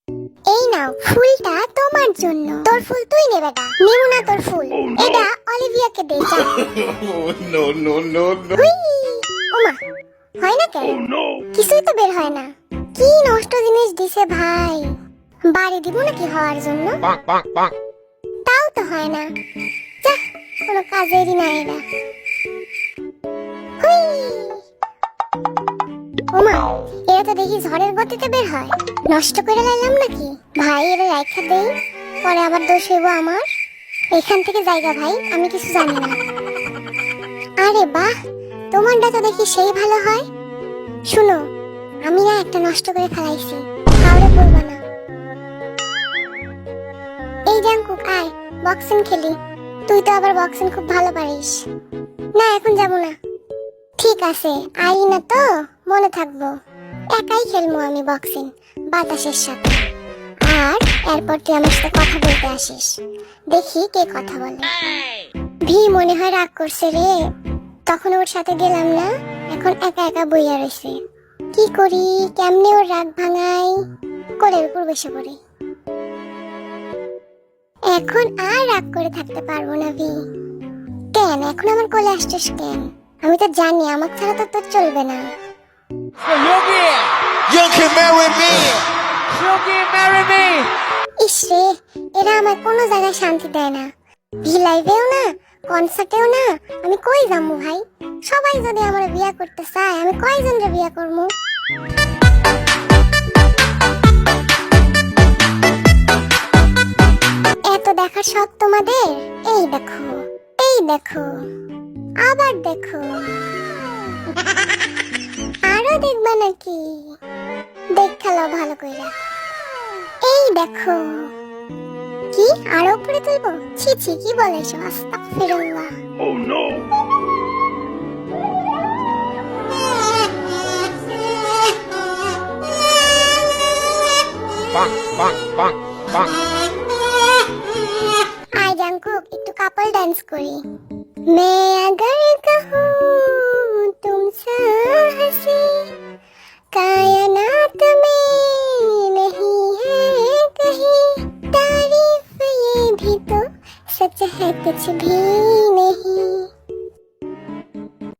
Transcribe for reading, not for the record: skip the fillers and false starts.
এই নাও ফুলটা তোমার জন্য। তোর ফুল তুই নে বেটা, নেব না তোর ফুল। এটা অলিভিয়াকে দে যা। No, no, no, no. হুই, ওমা, হয় না কেন? কিছুই তো বের হয় না। কি নষ্ট জিনিস দিছে ভাই। বাড়ি দিব নাকি হওয়ার জন্য? Bonk, bonk, bonk. তাও তো হয় না। যা, কোনো কাজেরই না এরা। হুই, ওমা, এরা তো দেখি ঝড়ের গতিতে বের হয়। নষ্ট করে লাইলাম নাকি? ভাই এরা রাইখা দেই, পরে আবার দোষ হইব আমার। এখান থেকে জায়গা ভাই, আমি কিছু জানি না। আরে বাহ, তোমারটা তো দেখি সেই ভালো হয়। শুনো, আমি না একটা নষ্ট করে ফেলাইছি, কাউরে বলবা না। এই জাঙ্কুক আয়, বক্সিং খেলি। তুই তো আবার বক্সিং খুব ভালো পারিস। না এখন যাব না। ঠিক আছে, আই না তো, মনে থাকবো। একাই খেলবো আমি বক্সিং, বাতাসের সাথে। আর এরপর তুই আমার সাথে কথা বলতে আসিস, দেখি কে কথা বলে। ভি মনে হয় রাগ করছে রে, তখন ওর সাথে গেলাম না, এখন একা একা বইয়া রয়েছে। কি করি, কেমনে ওর রাগ ভাঙাই? কোলের উপর বসে পড়ি। এখন আর রাগ করে থাকতে পারবো না ভি। কেন এখন আমার কোলে আসছিস কেন? আমি তো জানি আমার ছাড়া তো তোর চলবে না। You can marry me. ইসরে, এরা আমার কোনো জায়গায় শান্তি দেয় না। ভি লাইভেও না, কনসার্টেও না। আমি কই যাবো ভাই? সবাই যদি আমার বিয়া করতে চায়, আমি কয়জনরে বিয়া করবো? এত দেখার শখ তোমাদের? এই দেখো, এই দেখো, আবার দেখো। আরো দেখবা নাকি? দেখালো ভালো কইরা। এই দেখো। কি আরো উপরে তুলবো? ছি ছি, কি বলে এসব? আস্তাগফিরুল্লাহ। Oh no. Bonk, bonk, bonk, bonk. I Jungkook, একটু কাপল ডান্স করি। मैं अगर कहूँ तुमसे हंसी कायनात में नहीं है कहीं तारीफ ये भी तो सच है कुछ भी